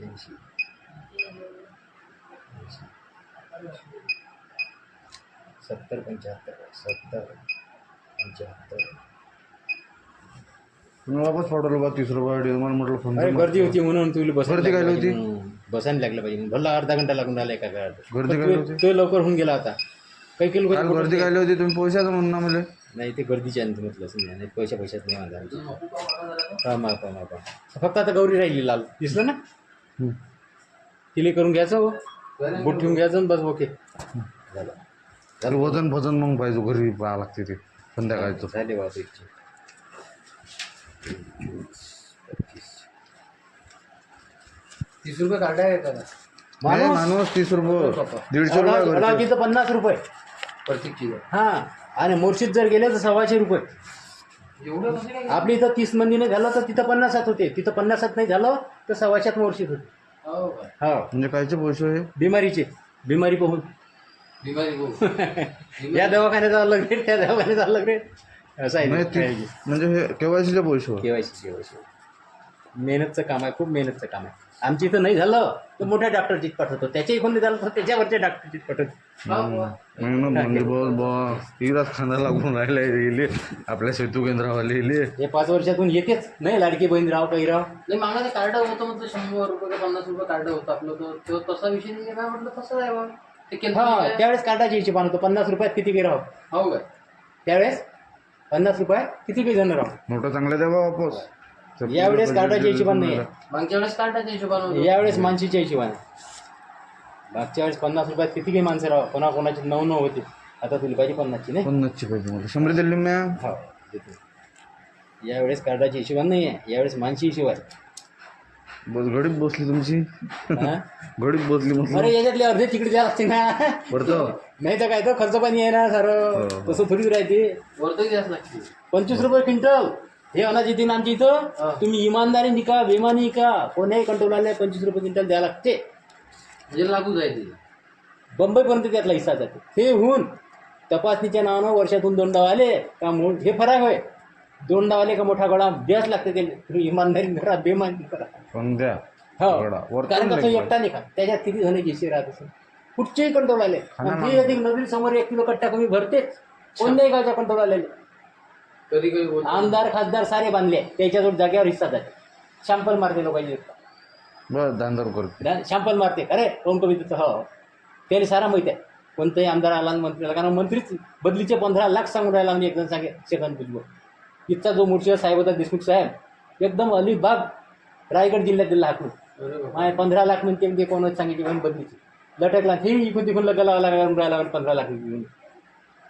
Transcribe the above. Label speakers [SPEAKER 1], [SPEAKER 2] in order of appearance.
[SPEAKER 1] 80 70 75 70 75
[SPEAKER 2] तुम्ही वापस पाठवलं बा 30 रुपये मला म्हटलं फोन
[SPEAKER 1] अरे गर्दी होती म्हणून तुला
[SPEAKER 2] गर्दी काय होती?
[SPEAKER 1] बसायला लागलं पाहिजे भरला अर्धा घंटा लागून राहिला एका काळात
[SPEAKER 2] गर्दी काय होती?
[SPEAKER 1] तो लवकर होऊन गेला होता काही किलो
[SPEAKER 2] काल गर्दी काय होती तुम्ही पैशाचं म्हणून ना मला
[SPEAKER 1] नाही ते गर्दीच्या अंत म्हटलं असं नाही पैशाच नाही माझा फक्त आता गौरी राहिली लाल दिसलं ना तिले करून घ्यायचं हो बोट ठेवून घ्यायचं बस ओके झालं
[SPEAKER 2] त्याला वजन भजन मग पाहिजे घरी पाहा लागते ते संध्याकाळचं
[SPEAKER 1] झाले बाबा 30 रुपये काढाय
[SPEAKER 2] माणूस 30 रुपये 150 रुपये
[SPEAKER 1] तिथं 50 रुपये प्रत्येक किलो हा आणि मोर्शीत जर गेले तर 125 रुपये आपली इथं 30 मंदी नाही झालं तर तिथं 50 होते तिथं 50 नाही झालं तर 125 मोर्शीत होते हो
[SPEAKER 2] म्हणजे कायचे पैसे आहे
[SPEAKER 1] बिमारीचे बिमारी पाहून या दवाखान्यात अलग रेट त्या दवाखान्यात अलग रेट असं आहे
[SPEAKER 2] म्हणजे हे केवायसीचे पैसे
[SPEAKER 1] केवायसी मेहनतचं काम आहे खूप मेहनतचं काम आहे आमच्या इथं नाही झालं तर मोठ्या डॉक्टरचीच पाठवतो त्याच्या इकडून नाही झालं तर त्याच्यावरच्या डॉक्टरचीच पाठवतो
[SPEAKER 2] म्हणजे बस इराच खांदा लागून राहिला येले आपल्या सेतू केंद्रावाले येले
[SPEAKER 1] हे 5 वर्षातून येतेच नाही लाडकी बहीण राव काही राव
[SPEAKER 3] नाही मागा ते कार्ड होतं म्हटलं 100 रुपये का 50 रुपये कार्ड होतं आपलं तो तसा विषय नाही काय म्हटलं तसं आहे बा ते केंद्र
[SPEAKER 1] हा त्यावेळेस कार्डाची हिशोबान होतं 50 रुपयात किती काही राव
[SPEAKER 3] हो काय
[SPEAKER 1] त्यावेळेस 50 रुपयात किती काही जण राव
[SPEAKER 2] मोठं चांगलं द्यावा वापस
[SPEAKER 1] यावेळेस कार्डाच्या हिशोबान नाही आहे
[SPEAKER 3] मागच्या वेळेस कार्डाच्या हिशोबानं
[SPEAKER 1] यावेळेस माणशीच्या हिशोबाने मागच्या वेळेस 50 रुपयात किती काही माणसं राव कोणाकोणाची 9 होते आता तुला पाहिजे 50ची नाही
[SPEAKER 2] 50ची पाहिजे मला 100 दिली मी
[SPEAKER 1] हो देतो यावेळेस कार्डाच्या हिशोबाने नाही आहे यावेळेस माणशी हिशोब आहे
[SPEAKER 2] बस घडीत बसली तुमची
[SPEAKER 1] हा?
[SPEAKER 2] घडीत बसली म्हटलं
[SPEAKER 1] अरे याच्यातले अर्धे तिकडे द्यायला लागते ना
[SPEAKER 2] बरं
[SPEAKER 1] नाही तर काय तर खर्च पाणी आहे ना सारं तसं थोडीच राहते
[SPEAKER 3] वरती द्यास लागते
[SPEAKER 1] 25 रुपये क्विंटल हे अनाज येते ना आमच्या इथं तुम्ही इमानदारी निका बेमानी का कोणाही कंट्रोलला 25 रुपये क्विंटल द्यायला लागते
[SPEAKER 3] म्हणजे लागू जायचे
[SPEAKER 1] बंबईपर्यंत त्यातला हिस्सा जाते हे होऊन तपासणीच्या नावानं वर्षातून 2 डाव आले का हे फरक होय 2 डाव आले का मोठा गडा द्यास लागते ते इमानदारी करा बेमानी करा
[SPEAKER 2] पण द्या
[SPEAKER 1] हो कारण कसं एकटा नाही का त्याच्यात किती जण हिस्से राहत असेल कुठचेही कंट्रोल आले आणि अधिक नवीन समोर 1 किलो कट्टा कमी भरतेच कोणत्याही गावच्या कंट्रोल आलेले
[SPEAKER 3] कधी काही
[SPEAKER 1] आमदार खासदार सारे बांधले त्याच्याजवळ जागेवर हिस्सा जाते शॅम्पल मारते लोकांनी
[SPEAKER 2] बस दांदर करते
[SPEAKER 1] शॅम्पल मारते अरे कोण कमी तिथं हो त्याला सारा माहिती आहे कोणताही आमदार आला मंत्री आला कारण मंत्रीच बदलीचे 15 लाख सांगून राहिला म्हणजे एकदम सांगे सेकंद भुजबळ इथचा जो मुर्शिदा साहेब होता देशमुख साहेब एकदम अलिबाग रायगड जिल्ह्यात दिला हाकून 15 लाख म्हणते कोणच सांगितले म्हणून बदलीची लटकला हे इकडून तिकडून लगायला लागून राहिला 15 लाख